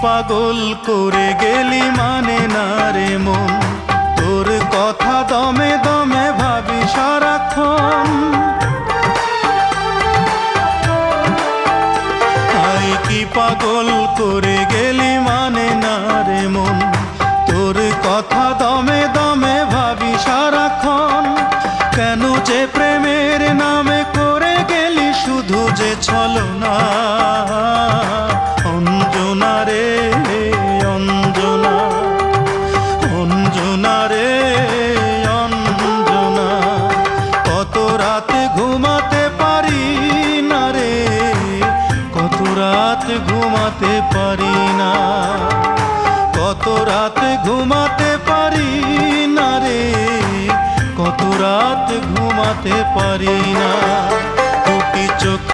পাগল করে গেলি মানে না রে মন, তোর কথা দমে দমে ভাবি সারাক্ষণ। আই কি পাগল করে গেলি মানে না রে মন, তোর কথা দমে দমে ভাবি সারাক্ষণ। কেন যে প্রেমের নামে করে গেলি শুধু যে ছলনা, অঞ্জনা রে অঞ্জনা, অঞ্জনা রে অঞ্জনা। কত রাত ঘুমাতে পারি না রে, কত রাত ঘুমাতে পারি না, কত রাত ঘুমাতে পারি না রে, কত রাত ঘুমাতে পারি না।